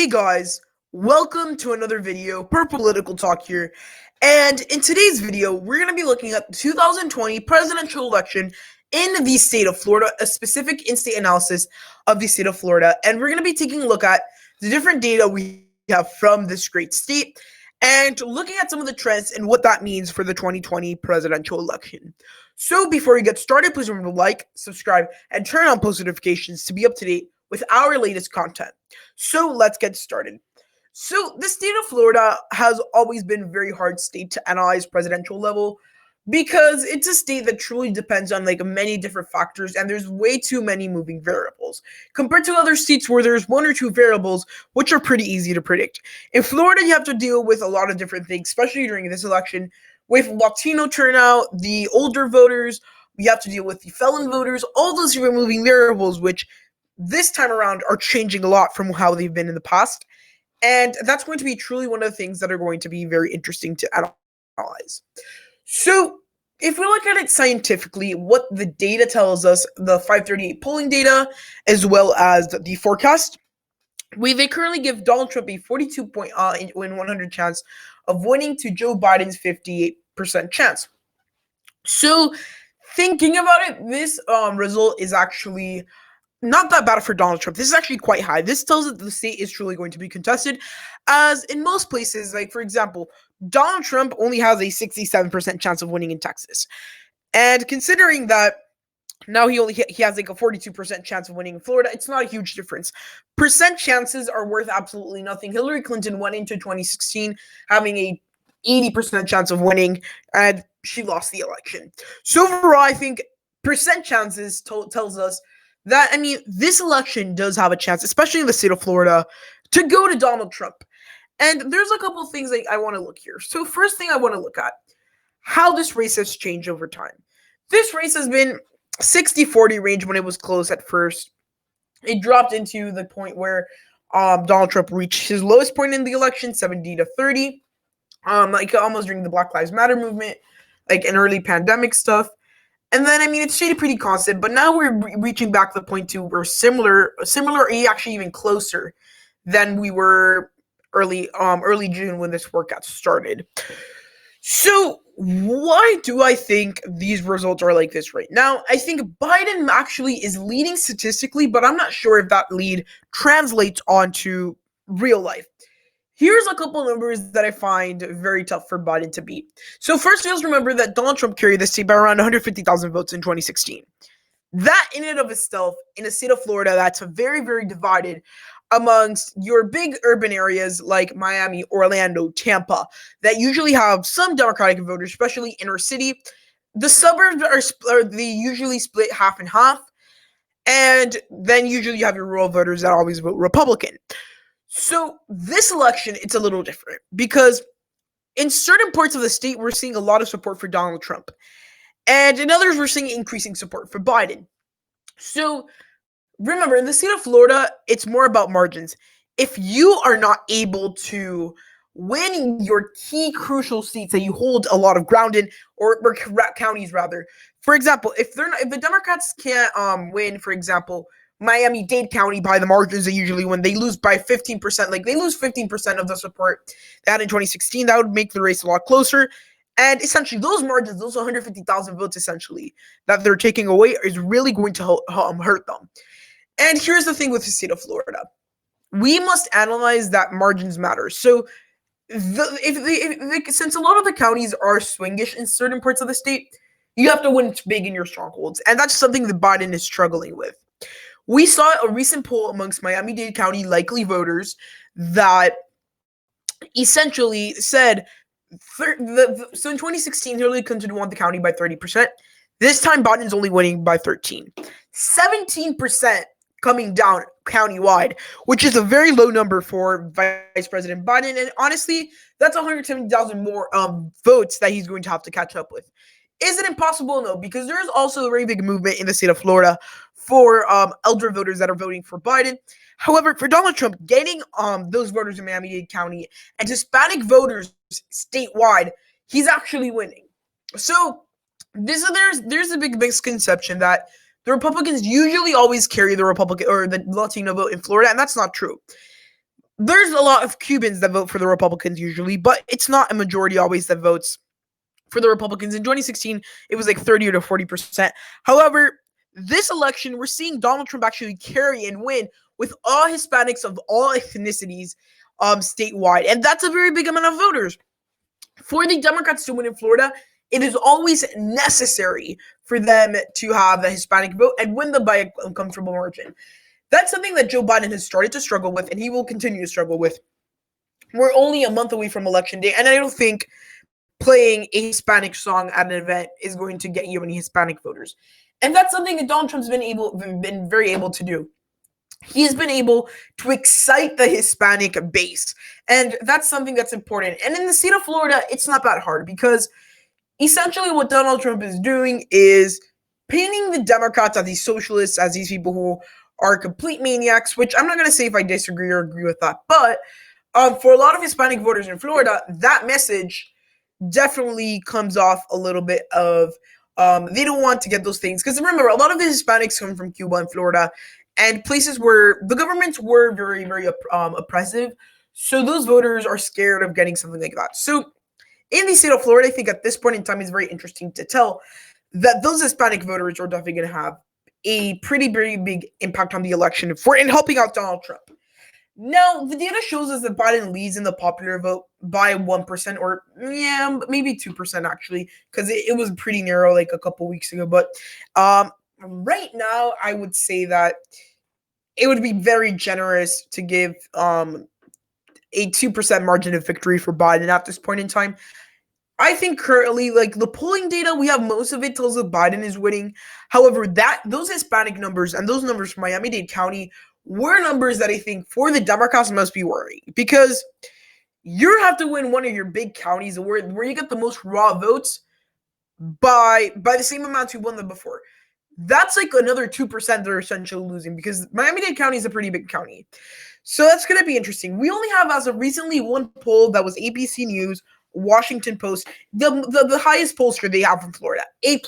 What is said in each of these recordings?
Hey guys, welcome to another video for political talk here. And in today's video, we're going to be looking at the 2020 presidential election in the state of Florida, a specific in-state analysis of the state of Florida. And we're going to be taking a look at the different data we have from this great state and looking at some of the trends and what that means for the 2020 presidential election. So before we get started, please remember to like, subscribe, and turn on post notifications to be up to date with our latest content. So let's get started. So the state of Florida has always been a very hard state to analyze presidential level because it's a state that truly depends on many different factors and there's way too many moving variables compared to other states where there's one or two variables which are pretty easy to predict. In Florida, you have to deal with a lot of different things, especially during this election with Latino turnout, the older voters, we have to deal with the felon voters, all those different moving variables which this time around are changing a lot from how they've been in the past. And that's going to be truly one of the things that are going to be very interesting to analyze. So if we look at it scientifically, what the data tells us, the 538 polling data, as well as the forecast, they currently give Donald Trump a 42 in 100 chance of winning to Joe Biden's 58% chance. So thinking about it, this result is actually not that bad for Donald Trump. This is actually quite high. This tells us that the state is truly going to be contested, as in most places, for example, Donald Trump only has a 67% chance of winning in Texas. And considering that now he has a 42% chance of winning in Florida, it's not a huge difference. Percent chances are worth absolutely nothing. Hillary Clinton went into 2016 having a 80% chance of winning, and she lost the election. So overall, I think percent chances tells us that, this election does have a chance, especially in the state of Florida, to go to Donald Trump. And there's a couple things I want to look here. So first thing I want to look at, how this race has changed over time. This race has been 60-40 range when it was close at first. It dropped into the point where Donald Trump reached his lowest point in the election, 70-30, almost during the Black Lives Matter movement, in early pandemic stuff. And then, it stayed pretty constant, but now we're reaching back to the point to we're similar, actually even closer than we were early June when this work got started. So why do I think these results are like this right now? I think Biden actually is leading statistically, but I'm not sure if that lead translates onto real life. Here's a couple numbers that I find very tough for Biden to beat. So first, let's remember that Donald Trump carried the state by around 150,000 votes in 2016. That in and of itself, in the state of Florida, that's very, very divided amongst your big urban areas like Miami, Orlando, Tampa, that usually have some Democratic voters, especially inner city. The suburbs they usually split half and half. And then usually you have your rural voters that always vote Republican. So this election, it's a little different because in certain parts of the state, we're seeing a lot of support for Donald Trump. And in others, we're seeing increasing support for Biden. So remember, in the state of Florida, it's more about margins. If you are not able to win your key crucial seats that you hold a lot of ground in, or counties rather, for example, if the Democrats can't win, for example, MiamiDade County by the margins they usually win, they lose by 15%. They lose 15% of the support they had in 2016. That would make the race a lot closer. And essentially, those margins, those 150,000 votes essentially that they're taking away is really going to hurt them. And here's the thing with the state of Florida. We must analyze that margins matter. So since a lot of the counties are swingish in certain parts of the state, you have to win big in your strongholds. And that's something that Biden is struggling with. We saw a recent poll amongst Miami-Dade County likely voters that essentially said, so in 2016, Hillary Clinton won the county by 30%. This time, Biden's only winning by 13. 17% coming down countywide, which is a very low number for Vice President Biden. And honestly, that's 170,000 more votes that he's going to have to catch up with. Is it impossible? No, because there is also a very big movement in the state of Florida for elder voters that are voting for Biden. However, for Donald Trump, getting those voters in Miami-Dade County and Hispanic voters statewide, he's actually winning. So there's a big misconception that the Republicans usually always carry the Republican or the Latino vote in Florida, and that's not true. there's a lot of Cubans that vote for the Republicans usually, but it's not a majority always that votes for the Republicans. In 2016, it was like 30 to 40%. However, this election, we're seeing Donald Trump actually carry and win with all Hispanics of all ethnicities statewide. And that's a very big amount of voters. For the Democrats to win in Florida, it is always necessary for them to have a Hispanic vote and win them by a comfortable margin. That's something that Joe Biden has started to struggle with, and he will continue to struggle with. We're only a month away from Election Day, and I don't think playing a Hispanic song at an event is going to get you any Hispanic voters. And that's something that Donald Trump's been very able to do. He's been able to excite the Hispanic base, and that's something that's important. And in the state of Florida, it's not that hard because essentially what Donald Trump is doing is painting the Democrats as these socialists, as these people who are complete maniacs, which I'm not going to say if I disagree or agree with that. But for a lot of Hispanic voters in Florida, that message definitely comes off a little bit of they don't want to get those things. Because remember, a lot of the Hispanics come from Cuba and Florida and places where the governments were very, very oppressive. So those voters are scared of getting something like that. So in the state of Florida, I think at this point in time, it's very interesting to tell that those Hispanic voters are definitely going to have a pretty, very big impact on the election in helping out Donald Trump. Now, the data shows us that Biden leads in the popular vote by 1%, or maybe 2% actually, because it was pretty narrow like a couple weeks ago. But right now, I would say that it would be very generous to give a 2% margin of victory for Biden at this point in time. I think currently, like the polling data, we have most of it tells us Biden is winning. However, those Hispanic numbers and those numbers from Miami-Dade County were numbers that I think for the Democrats must be worrying, because you have to win one of your big counties where you get the most raw votes by the same amount you won them before. That's like another 2% they're essentially losing, because Miami-Dade County is a pretty big county. So that's going to be interesting. We only have, as of recently, one poll that was ABC News, Washington Post, the highest pollster they have from Florida, A+.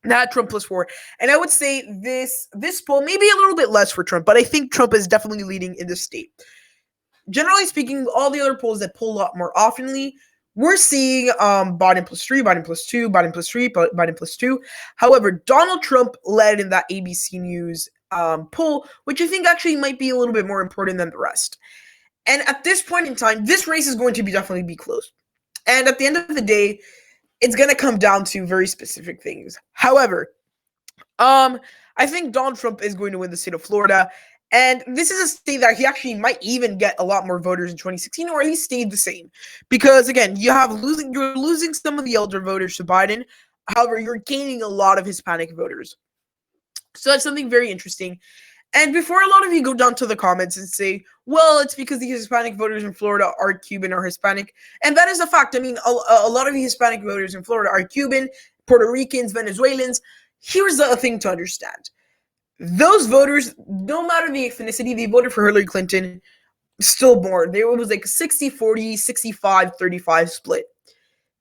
Not Trump +4. And I would say this poll, maybe a little bit less for Trump, but I think Trump is definitely leading in this state. Generally speaking, all the other polls that poll a lot more oftenly, we're seeing Biden +3, Biden +2, Biden +3, Biden +2. However, Donald Trump led in that ABC News poll, which I think actually might be a little bit more important than the rest. And at this point in time, this race is going to definitely be close. And at the end of the day, it's going to come down to very specific things. However, I think Donald Trump is going to win the state of Florida. And this is a state that he actually might even get a lot more voters in 2016, or at least stayed the same. Because again, you're losing some of the elder voters to Biden. However, you're gaining a lot of Hispanic voters. So that's something very interesting. And before a lot of you go down to the comments and say, well, it's because the Hispanic voters in Florida are Cuban or Hispanic. And that is a fact. I mean, a lot of the Hispanic voters in Florida are Cuban, Puerto Ricans, Venezuelans. Here's the thing to understand. Those voters, no matter the ethnicity, they voted for Hillary Clinton still more. It was like 60-40, 65-35 split.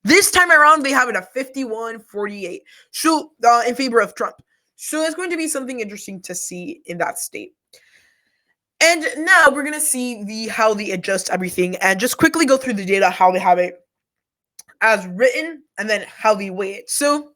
This time around, they have it at 51-48. So in favor of Trump. So it's going to be something interesting to see in that state. And now we're going to see how they adjust everything and just quickly go through the data, how they have it as written, and then how they weigh it. So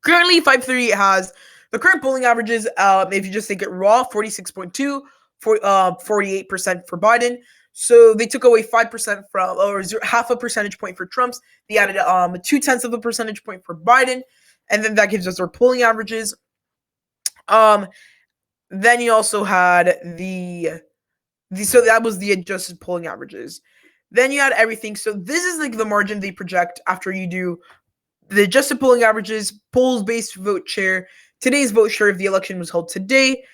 currently 538 has the current polling averages, if you just take it raw, 46.2, 48% for Biden. So they took away 5% from, or half a percentage point for Trump's. They added 0.2 of a percentage point for Biden. And then that gives us our polling averages. Then you also had so that was the adjusted polling averages. Then you had everything. So this is like the margin they project after you do the adjusted polling averages, polls-based vote share, today's vote share if the election was held today.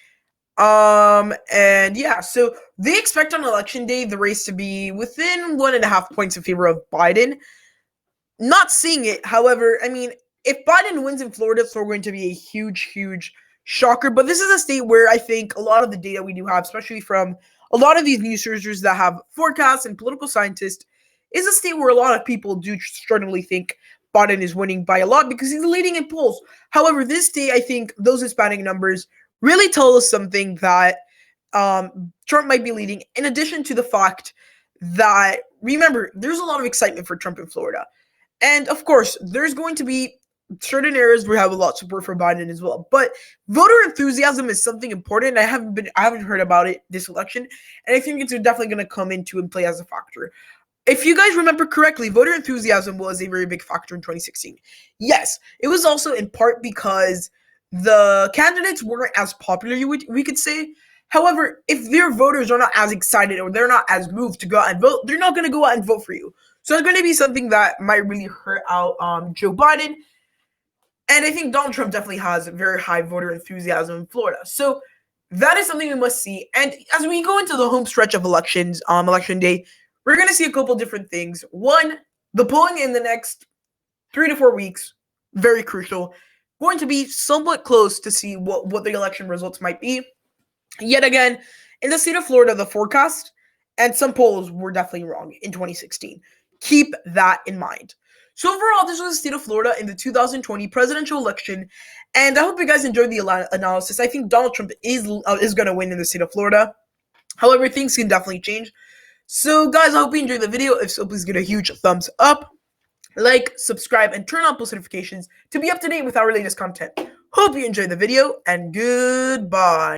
And yeah, so they expect on election day the race to be within 1.5 points in favor of Biden. Not seeing it, however, I mean, if Biden wins in Florida, it's still going to be a huge, huge shocker. But this is a state where I think a lot of the data we do have, especially from a lot of these news researchers that have forecasts and political scientists, is a state where a lot of people do certainly think Biden is winning by a lot because he's leading in polls. However, this state, I think those Hispanic numbers really tell us something that Trump might be leading, in addition to the fact that, remember, there's a lot of excitement for Trump in Florida. And of course, there's going to be certain areas where we have a lot of support for Biden as well. But voter enthusiasm is something important. I haven't heard about it this election, and I think it's definitely going to come into and play as a factor. If you guys remember correctly, voter enthusiasm was a very big factor in 2016. Yes, it was also in part because the candidates weren't as popular, we could say. However, if their voters are not as excited or they're not as moved to go out and vote, they're not going to go out and vote for you. So it's going to be something that might really hurt out Joe Biden. And I think Donald Trump definitely has very high voter enthusiasm in Florida. So that is something we must see. And as we go into the home stretch of elections, election day, we're going to see a couple different things. One, the polling in the next 3 to 4 weeks, very crucial. Going to be somewhat close to see what the election results might be. Yet again, in the state of Florida, the forecast and some polls were definitely wrong in 2016. Keep that in mind. So overall, this was the state of Florida in the 2020 presidential election, and I hope you guys enjoyed the analysis. I think Donald Trump is going to win in the state of Florida. However, things can definitely change. So guys, I hope you enjoyed the video. If so, please give it a huge thumbs up, like, subscribe, and turn on post notifications to be up to date with our latest content. Hope you enjoyed the video, and goodbye.